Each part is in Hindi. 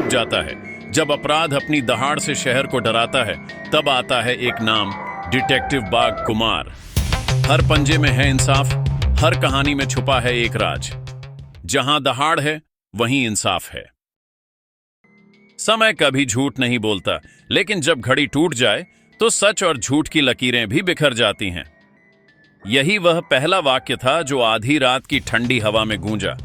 छुप जाता है। जब अपराध अपनी दहाड़ से शहर को डराता है, तब आता है एक नाम, डिटेक्टिव बाघ कुमार। हर पंजे में है इंसाफ, हर कहानी में छुपा है एक राज। जहां दहाड़ है, वहीं इंसाफ है। समय कभी झूठ नहीं बोलता, लेकिन जब घड़ी टूट जाए तो सच और झूठ की लकीरें भी बिखर जाती हैं। यही वह पहला वाक्य था जो आधी रात की ठंडी हवा में गूंजा,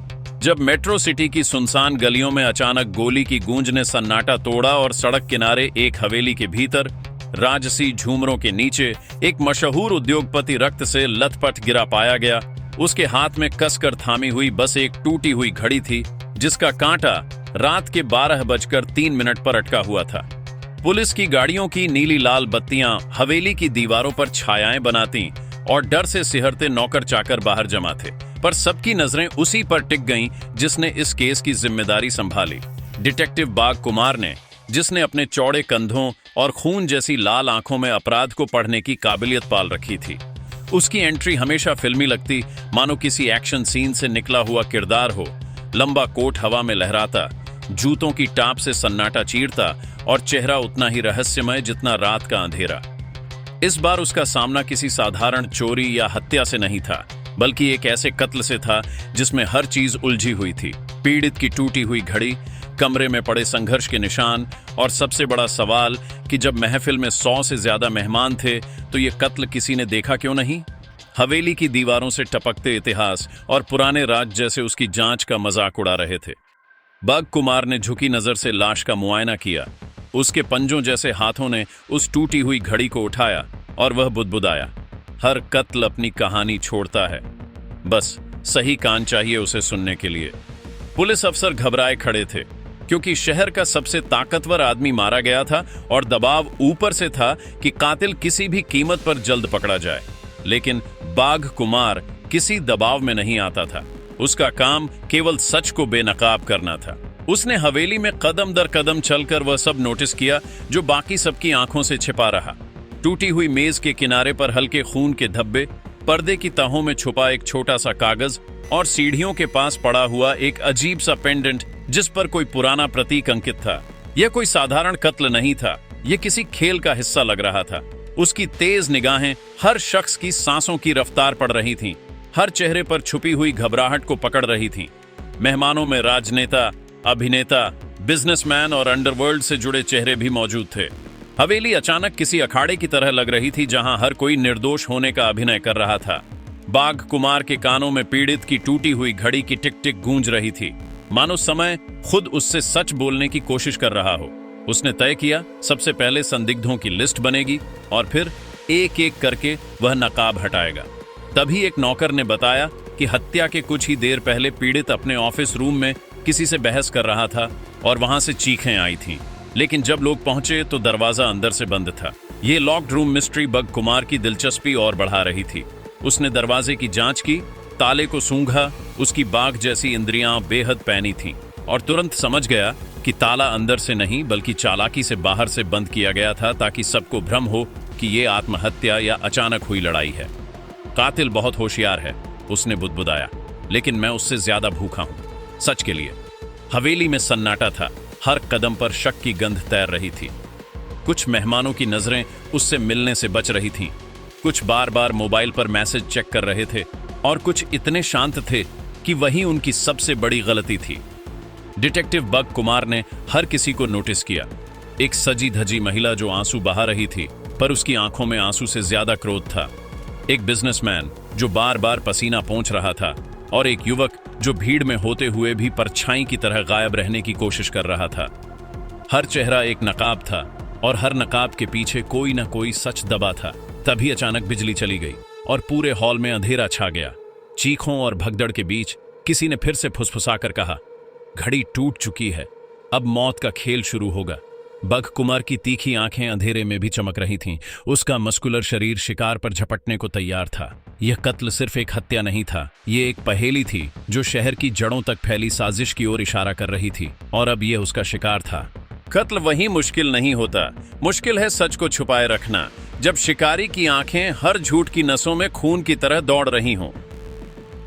जब मेट्रो सिटी की सुनसान गलियों में अचानक गोली की गूंज ने सन्नाटा तोड़ा और सड़क किनारे एक हवेली के भीतर राजसी झूमरों के नीचे एक मशहूर उद्योगपति रक्त से लथपथ गिरा पाया गया। उसके हाथ में कसकर थामी हुई बस एक टूटी हुई घड़ी थी, जिसका कांटा रात के 12:03 पर अटका हुआ था। पुलिस की गाड़ियों की नीली लाल बत्तियां हवेली की दीवारों पर छायाएं बनाती और डर से सिहरते नौकर चाकर बाहर जमा थे, पर सबकी नजरें उसी पर टिक गईं जिसने इस केस की जिम्मेदारी संभाली। डिटेक्टिव बाघ कुमार ने, जिसने अपने चौड़े कंधों और खून जैसी लाल आंखों में अपराध को पढ़ने की काबिलियत पाल रखी थी। उसकी एंट्री हमेशा फिल्मी लगती, मानो किसी एक्शन सीन से निकला हुआ किरदार हो। लंबा कोट हवा में लहराता, जूतों की टाप से सन्नाटा चीरता और चेहरा उतना ही रहस्यमय जितना रात का अंधेरा। इस बार उसका सामना किसी साधारण चोरी या हत्या से नहीं था, बल्कि एक ऐसे कत्ल से था जिसमें हर चीज उलझी हुई थी। पीड़ित की टूटी हुई घड़ी, कमरे में पड़े संघर्ष के निशान, और सबसे बड़ा सवाल कि जब महफिल में 100 से ज्यादा मेहमान थे तो ये कत्ल किसी ने देखा क्यों नहीं। हवेली की दीवारों से टपकते इतिहास और पुराने राज जैसे उसकी जांच का मजाक उड़ा रहे थे। बाघ कुमार ने झुकी नजर से लाश का मुआयना किया। उसके पंजों जैसे हाथों ने उस टूटी हुई घड़ी को उठाया और वह बुदबुदाया, हर कत्ल अपनी कहानी छोड़ता है, बस सही कान चाहिए उसे सुनने के लिए। पुलिस अफसर घबराए खड़े थे, क्योंकि शहर का सबसे ताकतवर आदमी मारा गया था और दबाव ऊपर से था कि कातिल किसी भी कीमत पर जल्द पकड़ा जाए। लेकिन बाघ कुमार किसी दबाव में नहीं आता था। उसका काम केवल सच को बेनकाब करना था। उसने हवेली में कदम दर कदम चलकर वह सब नोटिस किया जो बाकी सबकी आंखों से छिपा रहा। टूटी हुई मेज के किनारे पर हल्के खून के धब्बे, पर्दे की तहों में छुपा एक छोटा सा कागज, और सीढ़ियों के पास पड़ा हुआ एक अजीब सा पेंडेंट जिस पर कोई पुराना प्रतीक अंकित था। यह कोई साधारण कत्ल नहीं था, यह किसी खेल का हिस्सा लग रहा था। उसकी तेज निगाहें हर शख्स की सांसों की रफ्तार पढ़ रही थीं, हर चेहरे पर छुपी हुई घबराहट को पकड़ रही थीं। मेहमानों में राजनेता, अभिनेता, बिजनेसमैन और अंडरवर्ल्ड से जुड़े चेहरे भी मौजूद थे। हवेली अचानक किसी अखाड़े की तरह लग रही थी, जहां हर कोई निर्दोष होने का अभिनय कर रहा था। बाघ कुमार के कानों में पीड़ित की टूटी हुई घड़ी की टिक टिक गूंज रही थी, मानो समय खुद उससे सच बोलने की कोशिश कर रहा हो। उसने तय किया, सबसे पहले संदिग्धों की लिस्ट बनेगी और फिर एक एक करके वह नकाब हटाएगा। तभी एक नौकर ने बताया कि हत्या के कुछ ही देर पहले पीड़ित अपने ऑफिस रूम में किसी से बहस कर रहा था और वहां से चीखें आई थीं। लेकिन जब लोग पहुंचे तो दरवाजा अंदर से बंद था। ये लॉक्ड रूम मिस्ट्री बाघ कुमार की दिलचस्पी और बढ़ा रही थी। उसने दरवाजे की जांच की, ताले को सूंघा। उसकी बाघ जैसी इंद्रियां बेहद पैनी थीं और तुरंत समझ गया कि ताला अंदर से नहीं बल्कि चालाकी से बाहर से बंद किया गया था, ताकि सबको भ्रम हो कि ये आत्महत्या या अचानक हुई लड़ाई है। कातिल बहुत होशियार है, उसने बुदबुदाया, लेकिन मैं उससे ज्यादा भूखा हूं सच के लिए। हवेली में सन्नाटा था, हर कदम पर शक की गंध तैर रही थी। कुछ मेहमानों की नजरें उससे मिलने से बच रही थीं, कुछ बार बार मोबाइल पर मैसेज चेक कर रहे थे और कुछ इतने शांत थे कि वही उनकी सबसे बड़ी गलती थी। डिटेक्टिव बाघ कुमार ने हर किसी को नोटिस किया। एक सजी धजी महिला जो आंसू बहा रही थी, पर उसकी आंखों में आंसू से ज्यादा क्रोध था। एक बिजनेसमैन जो बार बार पसीना पोंछ रहा था, और एक युवक जो भीड़ में होते हुए भी परछाई की तरह गायब रहने की कोशिश कर रहा था। हर चेहरा एक नकाब था और हर नकाब के पीछे कोई न कोई सच दबा था। तभी अचानक बिजली चली गई और पूरे हॉल में अंधेरा छा गया। चीखों और भगदड़ के बीच किसी ने फिर से फुसफुसाकर कहा, घड़ी टूट चुकी है, अब मौत का खेल शुरू होगा। बाघ कुमार की तीखी आंखें अंधेरे में भी चमक रही थीं। उसका मस्कुलर शरीर शिकार पर झपटने को तैयार था। यह कत्ल सिर्फ एक हत्या नहीं था, ये एक पहेली थी जो शहर की जड़ों तक फैली साजिश की ओर इशारा कर रही थी, और अब यह उसका शिकार था। कत्ल वही मुश्किल नहीं होता, मुश्किल है सच को छुपाए रखना, जब शिकारी की आंखें हर झूठ की नसों में खून की तरह दौड़ रही हों।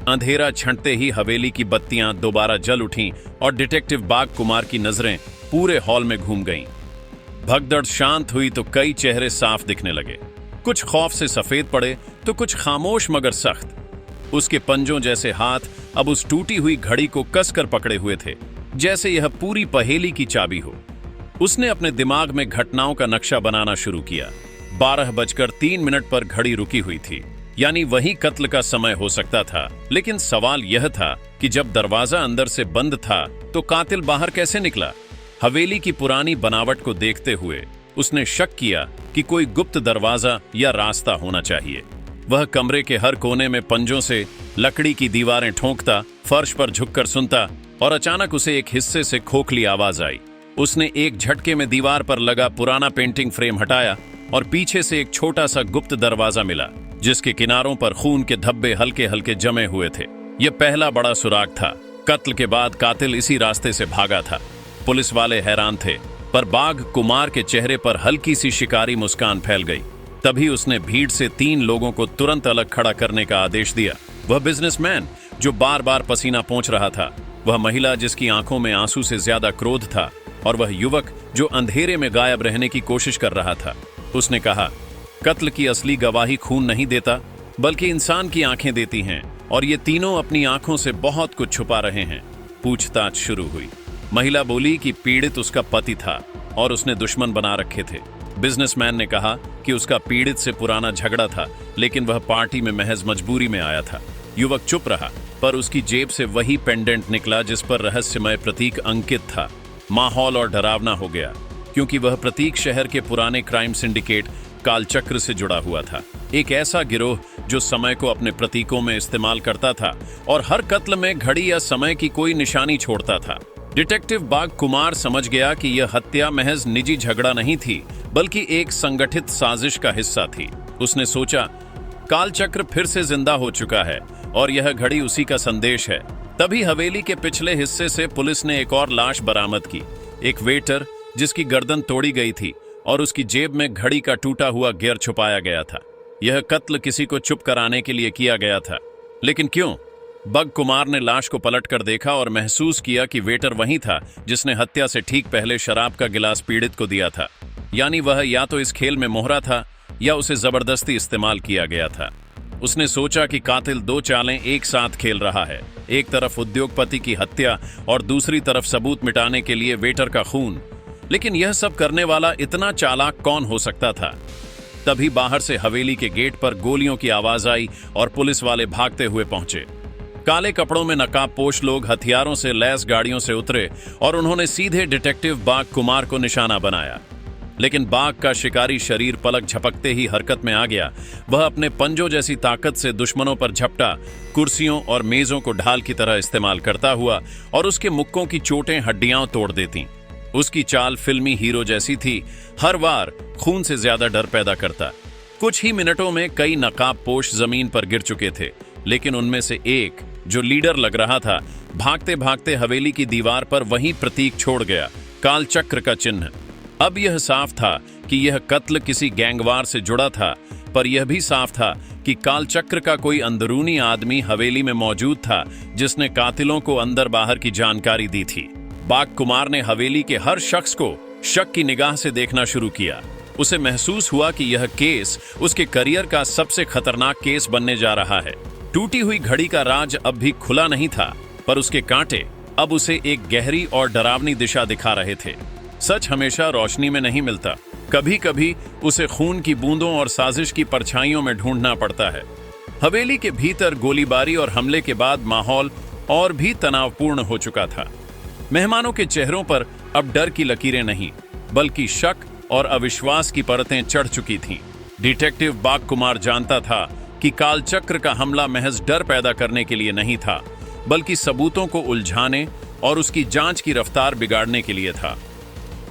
अंधेरा छंटते ही हवेली की बत्तियां दोबारा जल उठीं और डिटेक्टिव बाघ कुमार की नजरें पूरे हॉल में घूम गईं। भगदड़ शांत हुई तो कई चेहरे साफ दिखने लगे। कुछ खौफ से सफेद पड़े तो कुछ खामोश मगर सख्त। उसके पंजों जैसे हाथ अब उस टूटी हुई घड़ी को कसकर पकड़े हुए थे, जैसे यह पूरी पहेली की चाबी हो। उसने अपने दिमाग में घटनाओं का नक्शा बनाना शुरू किया। 12:03 पर घड़ी रुकी हुई थी, यानी वही कत्ल का समय हो सकता था। लेकिन सवाल यह था कि जब दरवाजा अंदर से बंद था तो कातिल बाहर कैसे निकला? हवेली की पुरानी बनावट को देखते हुए उसने शक किया कि कोई गुप्त दरवाजा या रास्ता होना चाहिए। वह कमरे के हर कोने में पंजों से लकड़ी की दीवारें ठोंकता, फर्श पर झुककर सुनता और अचानक उसे एक हिस्से से खोखली आवाज आई। उसने एक झटके में दीवार पर लगा पुराना पेंटिंग फ्रेम हटाया और पीछे से एक छोटा सा गुप्त दरवाजा मिला, जिसके किनारों पर खून के धब्बे हल्के हल्के जमे हुए थे। यह पहला बड़ा सुराग था। कत्ल के बाद कातिल इसी रास्ते से भागा था। पुलिस वाले हैरान थे, पर बाघ कुमार के चेहरे पर हल्की सी शिकारी मुस्कान फैल गई। तभी उसने भीड़ से 3 लोगों को तुरंत अलग खड़ा करने का आदेश दिया। वह बिजनेसमैन जो बार बार पसीना पोंछ रहा था, वह महिला जिसकी आंखों में आंसू से ज्यादा क्रोध था, और वह युवक जो अंधेरे में गायब रहने की कोशिश कर रहा था। उसने कहा, कत्ल की असली गवाही खून नहीं देता, बल्कि इंसान की आंखें देती हैं, और ये तीनों अपनी आंखों से बहुत कुछ छुपा रहे हैं। पूछताछ शुरू हुई। महिला बोली कि पीड़ित उसका पति था और उसने दुश्मन बना रखे थे। बिजनेसमैन ने कहा कि उसका पीड़ित से पुराना झगड़ा था, लेकिन वह पार्टी में महज मजबूरी में आया था। युवक चुप रहा, पर उसकी जेब से वही पेंडेंट निकला जिस पर रहस्यमय प्रतीक अंकित था। माहौल और डरावना हो गया, क्योंकि वह प्रतीक शहर के पुराने क्राइम सिंडिकेट कालचक्र से जुड़ा हुआ था। एक ऐसा गिरोह जो समय को अपने प्रतीकों में इस्तेमाल करता था और हर कत्ल में घड़ी या समय की कोई निशानी छोड़ता था। डिटेक्टिव बाघ कुमार समझ गया कि यह हत्या महज निजी झगड़ा नहीं थी, बल्कि एक संगठित साजिश का हिस्सा थी। उसने सोचा, कालचक्र फिर से जिंदा हो चुका है और यह घड़ी उसी का संदेश है। तभी हवेली के पिछले हिस्से से पुलिस ने एक और लाश बरामद की। एक वेटर जिसकी गर्दन तोड़ी गई थी और उसकी जेब में घड़ी का टूटा हुआ गियर छुपाया गया था। यह कत्ल किसी को चुप कराने के लिए किया गया था, लेकिन क्यों? बग कुमार ने लाश को पलट कर देखा और महसूस किया कि वेटर वही था जिसने हत्या से ठीक पहले शराब का गिलास पीड़ित को दिया था। यानी वह या तो इस खेल में मोहरा था या उसे जबरदस्ती इस्तेमाल किया गया था। उसने सोचा कि कातिल 2 चालें एक साथ खेल रहा है, एक तरफ उद्योगपति की हत्या और दूसरी तरफ सबूत मिटाने के लिए वेटर का खून। लेकिन यह सब करने वाला इतना चालाक कौन हो सकता था? तभी बाहर से हवेली के गेट पर गोलियों की आवाज आई और पुलिस वाले भागते हुए पहुंचे। काले कपड़ों में नकाबपोश लोग हथियारों से लैस गाड़ियों से उतरे और उन्होंने सीधे डिटेक्टिव बाघ कुमार को निशाना बनाया। लेकिन बाघ का शिकारी शरीर पलक झपकते ही हरकत में आ गया। वह अपने पंजों जैसी ताकत से दुश्मनों पर झपटा, कुर्सियों और मेजों को ढाल की तरह इस्तेमाल करता हुआ, और उसके मुक्कों की चोटें हड्डियां तोड़ देती। उसकी चाल फिल्मी हीरो जैसी थी, हर बार खून से ज्यादा डर पैदा करता। कुछ ही मिनटों में कई नकाबपोश जमीन पर गिर चुके थे, लेकिन उनमें से एक, जो लीडर लग रहा था, भागते भागते हवेली की दीवार पर वही प्रतीक छोड़ गया, कालचक्र का चिन्ह। अब यह साफ था कि यह कत्ल किसी गैंगवार से जुड़ा था, पर यह भी साफ था कि कालचक्र का कोई अंदरूनी आदमी हवेली में मौजूद था जिसने कातिलों को अंदर बाहर की जानकारी दी थी। बाघ कुमार ने हवेली के हर शख्स को शक की निगाह से देखना शुरू किया। उसे महसूस हुआ कि यह केस उसके करियर का सबसे खतरनाक केस बनने जा रहा है। टूटी हुई घड़ी का राज अब भी खुला नहीं था, पर उसके कांटे अब उसे एक गहरी और डरावनी दिशा दिखा रहे थे। सच हमेशा रोशनी में नहीं मिलता, कभी कभी उसे खून की बूंदों और साजिश की परछाइयों में ढूंढना पड़ता है। हवेली के भीतर गोलीबारी और हमले के बाद माहौल और भी तनावपूर्ण हो चुका था। मेहमानों के चेहरों पर अब डर की लकीरें नहीं, बल्कि शक और अविश्वास की परतें चढ़ चुकी थीं। डिटेक्टिव बाघ कुमार जानता था कि कालचक्र का हमला महज डर पैदा करने के लिए नहीं था, बल्कि सबूतों को उलझाने और उसकी जांच की रफ्तार बिगाड़ने के लिए था।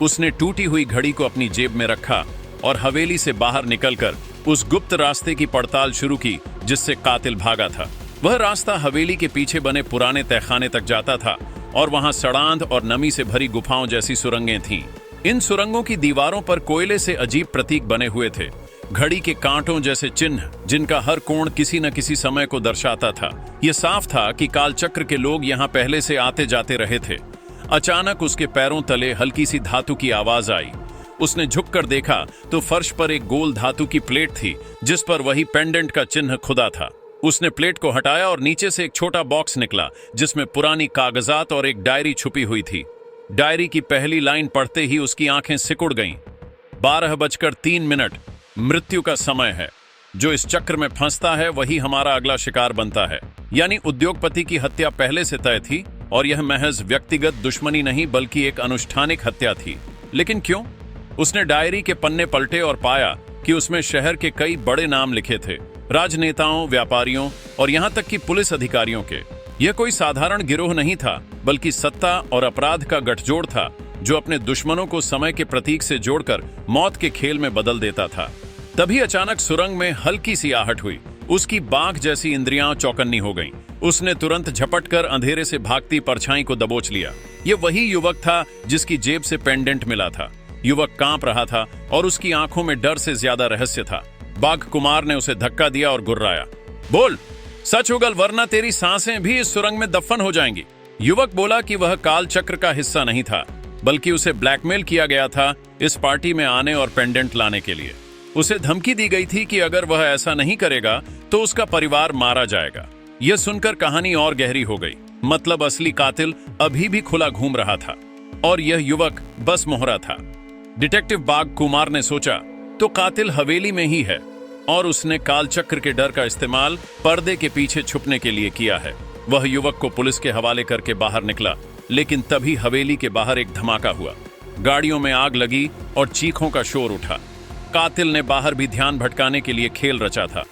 उसने टूटी हुई घड़ी को अपनी जेब में रखा और हवेली से बाहर निकलकर उस गुप्त रास्ते की पड़ताल शुरू की जिससे कातिल भागा था। वह रास्ता हवेली के पीछे बने पुराने तहखाने तक जाता था और वहां सड़ांध और नमी से भरी गुफाओं जैसी सुरंगें थीं। इन सुरंगों की दीवारों पर कोयले से अजीब प्रतीक बने हुए थे, घड़ी के कांटों जैसे चिन्ह जिनका हर कोण किसी न किसी समय को दर्शाता था। यह साफ था कि कालचक्र के लोग यहाँ पहले से आते जाते रहे थे। अचानक उसके पैरों तले हल्की सी धातु की आवाज आई। उसने झुककर देखा तो फर्श पर एक गोल धातु की प्लेट थी जिस पर वही पेंडेंट का चिन्ह खुदा था। उसने प्लेट को हटाया और नीचे से एक छोटा बॉक्स निकला जिसमें पुरानी कागजात और एक डायरी छुपी हुई थी। डायरी की पहली लाइन पढ़ते ही उसकी आंखें सिकुड़ गईं। 12:03, मृत्यु का समय है। जो इस चक्र में फंसता है वही हमारा अगला शिकार बनता है। यानी उद्योगपति की हत्या पहले से तय थी और यह महज व्यक्तिगत दुश्मनी नहीं बल्कि एक अनुष्ठानिक हत्या थी। लेकिन क्यों? उसने डायरी के पन्ने पलटे और पाया कि उसमें शहर के कई बड़े नाम लिखे थे, राजनेताओं, व्यापारियों और यहां तक कि पुलिस अधिकारियों के। यह कोई साधारण गिरोह नहीं था बल्कि सत्ता और अपराध का गठजोड़ था जो अपने दुश्मनों को समय के प्रतीक से जोड़कर मौत के खेल में बदल देता था। तभी अचानक सुरंग में हल्की सी आहट हुई। उसकी बाघ जैसी इंद्रियां चौकन्नी हो गईं। उसने तुरंत झपटकर अंधेरे से भागती परछाई को दबोच लिया। यह वही युवक था जिसकी जेब से पेंडेंट मिला था। युवक कांप रहा था और उसकी आंखों में डर से ज्यादा रहस्य था। बाघ कुमार ने उसे धक्का दिया और गुर्राया, बोल, सच उगल वरना तेरी सांसें भी इस सुरंग में दफन हो जाएंगी। युवक बोला कि वह काल चक्र का हिस्सा नहीं था बल्कि उसे ब्लैकमेल किया गया था इस पार्टी में आने और पेंडेंट लाने के लिए। उसे धमकी दी गई थी कि अगर वह ऐसा नहीं करेगा तो उसका परिवार मारा जाएगा। यह सुनकर कहानी और गहरी हो गई। मतलब असली कातिल अभी भी खुला घूम रहा था और यह युवक बस मोहरा था। डिटेक्टिव बाघ कुमार ने सोचा तो कातिल हवेली में ही है और उसने कालचक्र के डर का इस्तेमाल पर्दे के पीछे छुपने के लिए किया है। वह युवक को पुलिस के हवाले करके बाहर निकला, लेकिन तभी हवेली के बाहर एक धमाका हुआ। गाड़ियों में आग लगी और चीखों का शोर उठा। कातिल ने बाहर भी ध्यान भटकाने के लिए खेल रचा था।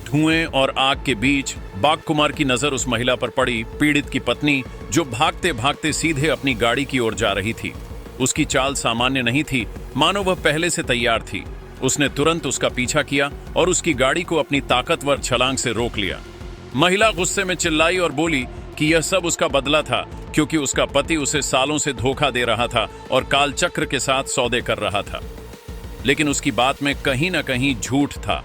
धुएं और आग के बीच बाघ कुमार की नजर उस महिला पर पड़ी, पीड़ित की पत्नी, जो भागते भागते सीधे अपनी गाड़ी की ओर जा रही थी। उसकी चाल सामान्य नहीं थी, मानो वह पहले से तैयार थी। उसने तुरंत उसका पीछा किया और उसकी गाड़ी को अपनी ताकतवर छलांग से रोक लिया। महिला गुस्से में चिल्लाई और बोली कि यह सब उसका बदला था क्योंकि उसका पति उसे सालों से धोखा दे रहा था और कालचक्र के साथ सौदे कर रहा था। लेकिन उसकी बात में कहीं ना कहीं झूठ था।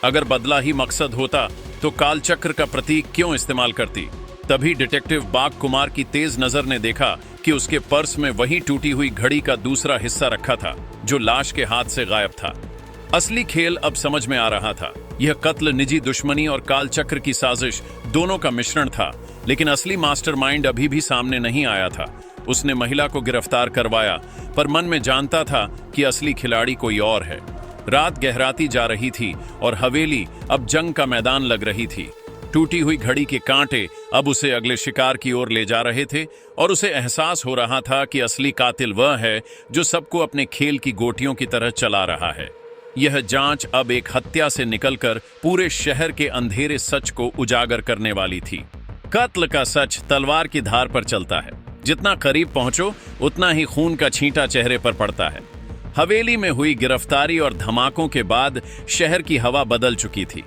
अगर बदला ही मकसद होता तो कालचक्र का प्रतीक क्यों इस्तेमाल करती? तभी डिटेक्टिव बाघ कुमार की तेज नजर ने देखा कि उसके पर्स में वही टूटी हुई घड़ी का दूसरा हिस्सा रखा था जो लाश के हाथ से गायब था। असली खेल अब समझ में आ रहा था। यह कत्ल, निजी दुश्मनी और कालचक्र की साजिश दोनों का मिश्रण था, लेकिन असली मास्टरमाइंड अभी भी सामने नहीं आया था। उसने महिला को गिरफ्तार करवाया, पर मन में जानता था कि असली खिलाड़ी कोई और है। रात गहराती जा रही थी और हवेली अब जंग का मैदान लग रही थी। टूटी हुई घड़ी के कांटे अब उसे अगले शिकार की ओर ले जा रहे थे और उसे एहसास हो रहा था कि असली कातिल वह है जो सबको अपने खेल की गोटियों की तरह चला रहा है। यह जांच अब एक हत्या से निकलकर पूरे शहर के अंधेरे सच को उजागर करने वाली थी। कत्ल का सच तलवार की धार पर चलता है। जितना करीब पहुंचो उतना ही खून का छींटा चेहरे पर पड़ता है। हवेली में हुई गिरफ्तारी और धमाकों के बाद शहर की हवा बदल चुकी थी।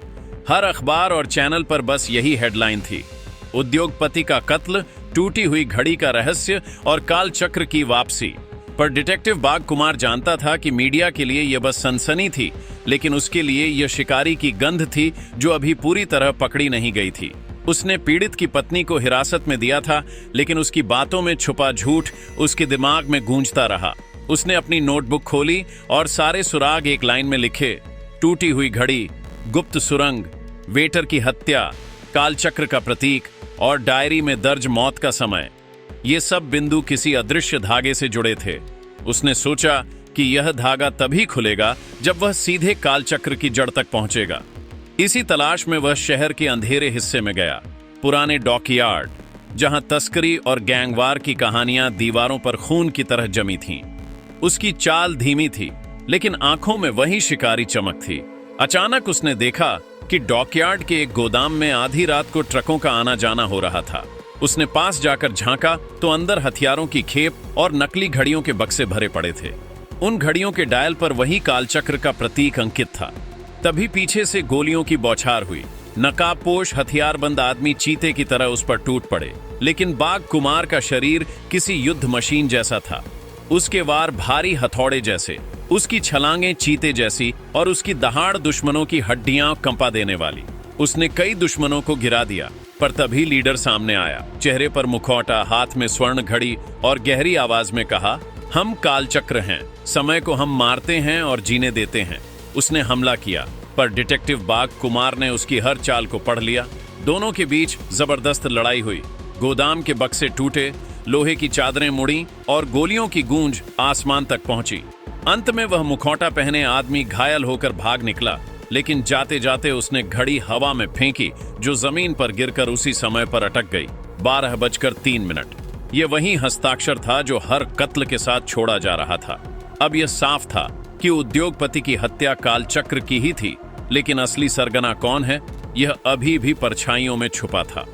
हर अखबार और चैनल पर बस यही हेडलाइन थी, उद्योगपति का कत्ल, टूटी हुई घड़ी का रहस्य और कालचक्र की वापसी। पर डिटेक्टिव बाघ कुमार जानता था कि मीडिया के लिए यह बस सनसनी थी, लेकिन उसके लिए यह शिकारी की गंध थी जो अभी पूरी तरह पकड़ी नहीं गई थी। उसने पीड़ित की पत्नी को हिरासत में दिया था, लेकिन उसकी बातों में छुपा झूठ उसके दिमाग में गूंजता रहा। उसने अपनी नोटबुक खोली और सारे सुराग एक लाइन में लिखे, टूटी हुई घड़ी, गुप्त सुरंग, वेटर की हत्या, कालचक्र का प्रतीक और डायरी में दर्ज मौत का समय। ये सब बिंदु किसी अदृश्य धागे से जुड़े थे। उसने सोचा कि यह धागा तभी खुलेगा जब वह सीधे कालचक्र की जड़ तक पहुंचेगा। इसी तलाश में वह शहर के अंधेरे हिस्से में गया, पुराने डॉकयार्ड, जहां तस्करी और गैंगवार की कहानियां दीवारों पर खून की तरह जमी थीं। उसकी चाल धीमी थी, लेकिन आंखों में वही शिकारी चमक थी। अचानक उसने देखा कि डॉकयार्ड के एक गोदाम में आधी रात को ट्रकों का आना जाना हो रहा था। उसने पास जाकर झांका तो अंदर हथियारों की खेप और नकली घड़ियों के बक्से भरे पड़े थे। उन घड़ियों के डायल पर वही कालचक्र का प्रतीक अंकित था। तभी पीछे से गोलियों की बौछार हुई। नकाबपोश हथियारबंद आदमी चीते की तरह उस पर टूट पड़े, लेकिन बाघ कुमार का शरीर किसी युद्ध मशीन जैसा था। उसके वार भारी हथौड़े जैसे, उसकी छलांगें चीते जैसी और उसकी दहाड़ दुश्मनों की हड्डियां कंपा देने वाली। उसने कई दुश्मनों को गिरा दिया, पर तभी लीडर सामने आया, चेहरे पर मुखौटा, हाथ में स्वर्ण घड़ी और गहरी आवाज में कहा, हम कालचक्र हैं, समय को हम मारते हैं और जीने देते हैं। उसने हमला किया, पर डिटेक्टिव बाघ कुमार ने उसकी हर चाल को पढ़ लिया। दोनों के बीच जबरदस्त लड़ाई हुई। गोदाम के बक्से टूटे, लोहे की चादरें मुड़ी और गोलियों की गूंज आसमान तक पहुंची। अंत में वह मुखौटा पहने आदमी घायल होकर भाग निकला, लेकिन जाते जाते उसने घड़ी हवा में फेंकी, जो जमीन पर गिरकर उसी समय पर अटक गई। 12:03। यह वही हस्ताक्षर था जो हर कत्ल के साथ छोड़ा जा रहा था। अब यह साफ था कि उद्योगपति की हत्या कालचक्र की ही थी, लेकिन असली सरगना कौन है, यह अभी भी परछाइयों में छुपा था।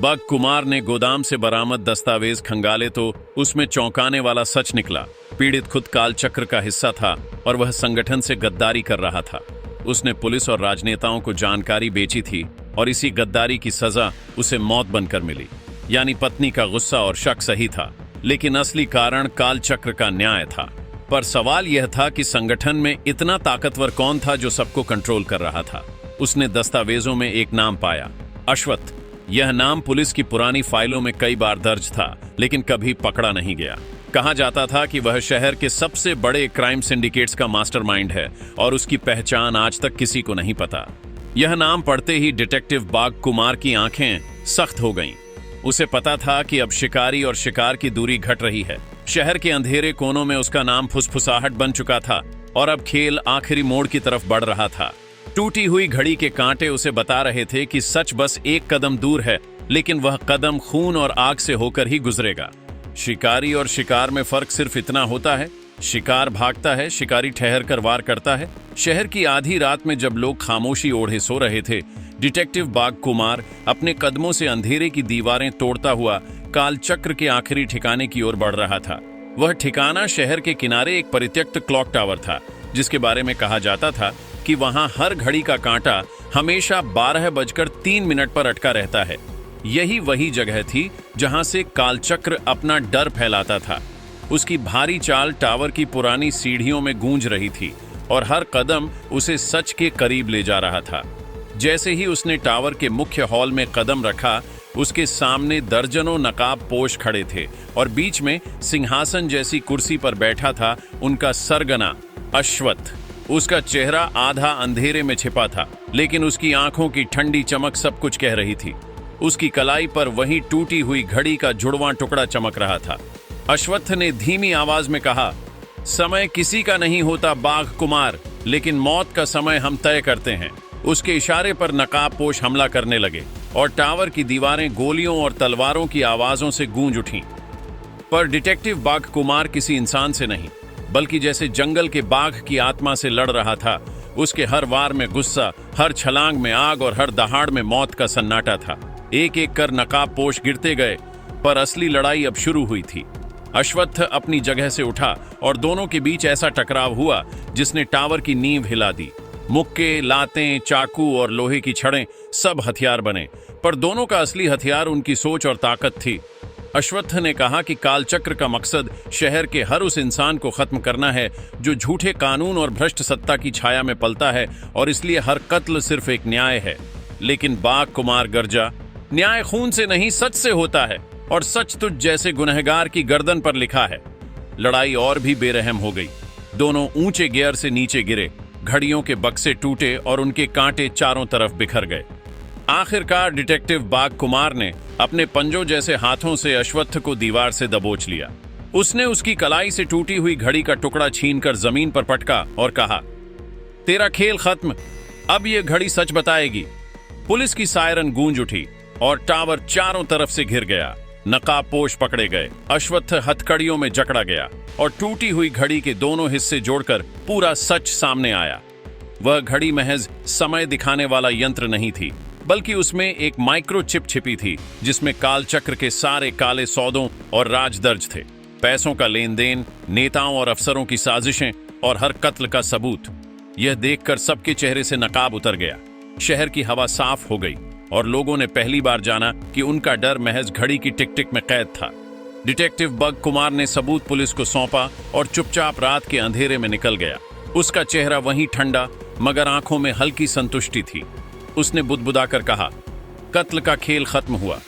बाघ कुमार ने गोदाम से बरामद दस्तावेज खंगाले तो उसमें चौंकाने वाला सच निकला। पीड़ित खुद कालचक्र का हिस्सा था और वह संगठन से गद्दारी कर रहा था। उसने पुलिस और राजनेताओं को जानकारी बेची थी और इसी गद्दारी की सजा उसे मौत बनकर मिली। यानी पत्नी का गुस्सा और शक सही था, लेकिन असली कारण कालचक्र का न्याय था। पर सवाल यह था कि संगठन में इतना ताकतवर कौन था जो सबको कंट्रोल कर रहा था। उसने दस्तावेजों में एक नाम पाया, अश्वत्थ। यह नाम पुलिस की पुरानी फाइलों में कई बार दर्ज था, लेकिन कभी पकड़ा नहीं गया। कहा जाता था कि वह शहर के सबसे बड़े क्राइम सिंडिकेट्स का मास्टरमाइंड है और उसकी पहचान आज तक किसी को नहीं पता। यह नाम पढ़ते ही डिटेक्टिव बाघ कुमार की आंखें सख्त हो गईं। उसे पता था कि अब शिकारी और शिकार की दूरी घट रही है। शहर के अंधेरे कोनों में उसका नाम फुसफुसाहट बन चुका था और अब खेल आखिरी मोड़ की तरफ बढ़ रहा था। टूटी हुई घड़ी के कांटे उसे बता रहे थे कि सच बस एक कदम दूर है, लेकिन वह कदम खून और आग से होकर ही गुजरेगा। शिकारी और शिकार में फर्क सिर्फ इतना होता है, शिकार भागता है, शिकारी ठहर कर वार करता है। शहर की आधी रात में जब लोग खामोशी ओढ़े सो रहे थे, डिटेक्टिव बाघ कुमार अपने कदमों से अंधेरे की दीवारें तोड़ता हुआ कालचक्र के आखिरी ठिकाने की ओर बढ़ रहा था। वह ठिकाना शहर के किनारे एक परित्यक्त क्लॉक टावर था, जिसके बारे में कहा जाता था कि वहां हर घड़ी का कांटा हमेशा 12:03 पर अटका रहता है। यही वही जगह थी जहां से कालचक्र अपना डर फैलाता था। उसकी भारी चाल टावर की पुरानी सीढ़ियों में गूंज रही थी और हर कदम उसे सच के करीब ले जा रहा था। जैसे ही उसने टावर के मुख्य हॉल में कदम रखा, उसके सामने दर्जनों नकाबपोश खड़े थे और बीच में सिंहासन जैसी कुर्सी पर बैठा था उनका सरगना अश्वत्थ। उसका चेहरा आधा अंधेरे में छिपा था, लेकिन उसकी आंखों की ठंडी चमक सब कुछ कह रही थी। उसकी कलाई पर वही टूटी हुई घड़ी का जुड़वां टुकड़ा चमक रहा था। अश्वत्थ ने धीमी आवाज में कहा, समय किसी का नहीं होता बाघ कुमार, लेकिन मौत का समय हम तय करते हैं। उसके इशारे पर नकाबपोश हमला करने लगे और टावर की दीवारें गोलियों और तलवारों की आवाजों से गूंज उठीं। पर डिटेक्टिव बाघ कुमार किसी इंसान से नहीं, बल्कि जैसे जंगल के बाघ की आत्मा से लड़ रहा था। उसके हर वार में गुस्सा, हर छलांग में आग और हर दहाड़ में मौत का सन्नाटा था। एक एक कर नकाबपोश गिरते गए, पर असली लड़ाई अब शुरू हुई थी। अश्वत्थ अपनी जगह से उठा और दोनों के बीच ऐसा टकराव हुआ जिसने टावर की नींव हिला दी। मुक्के, लातें, चाकू और लोहे की छड़ें सब हथियार बने, पर दोनों का असली हथियार उनकी सोच और ताकत थी। अश्वत्थ ने कहा कि कालचक्र का मकसद शहर के हर उस इंसान को खत्म करना है जो झूठे कानून और भ्रष्ट सत्ता की छाया में पलता है, और इसलिए हर कत्ल सिर्फ एक न्याय है। लेकिन बाघ कुमार गर्जा, न्याय खून से नहीं सच से होता है, और सच तुझ जैसे गुनहगार की गर्दन पर लिखा है। लड़ाई और भी बेरहम हो गई। दोनों ऊंचे गियर से नीचे गिरे, घड़ियों के बक्से टूटे और उनके कांटे चारों तरफ बिखर गए। आखिरकार डिटेक्टिव बाघ कुमार ने अपने पंजों जैसे हाथों से अश्वत्थ को दीवार से दबोच लिया। उसने उसकी कलाई से टूटी हुई घड़ी का टुकड़ा छीनकर जमीन पर पटका और कहा, तेरा खेल खत्म, अब ये घड़ी सच बताएगी। पुलिस की सायरन गूंज उठी और टावर चारों तरफ से घिर गया। नकाबपोश पकड़े गए, अश्वत्थ हथकड़ियों में जकड़ा गया और टूटी हुई घड़ी के दोनों हिस्से जोड़कर पूरा सच सामने आया। वह घड़ी महज समय दिखाने वाला यंत्र नहीं थी, बल्कि उसमें एक माइक्रोचिप छिपी थी जिसमें कालचक्र के सारे काले सौदों और राज दर्ज थे। पैसों का लेन देन, नेताओं और अफसरों की साजिशें और हर कत्ल का सबूत। यह देखकर सबके चेहरे से नकाब उतर गया। शहर की हवा साफ हो गई और लोगों ने पहली बार जाना कि उनका डर महज घड़ी की टिक टिक में कैद था। डिटेक्टिव बाघ कुमार ने सबूत पुलिस को सौंपा और चुपचाप रात के अंधेरे में निकल गया। उसका चेहरा वहीं ठंडा, मगर आंखों में हल्की संतुष्टि थी। उसने बुदबुदाकर कहा, कत्ल का खेल खत्म हुआ,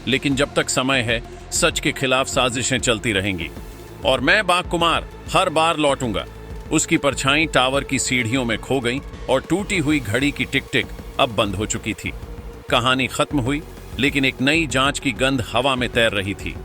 लेकिन जब तक समय है सच के खिलाफ साजिशें चलती रहेंगी। और मैं बाघ कुमार हर बार लौटूंगा। उसकी परछाई टावर की सीढ़ियों में खो गई और टूटी हुई घड़ी की टिक टिक अब बंद हो चुकी थी। कहानी खत्म हुई, लेकिन एक नई जांच की गंध हवा में तैर रही थी।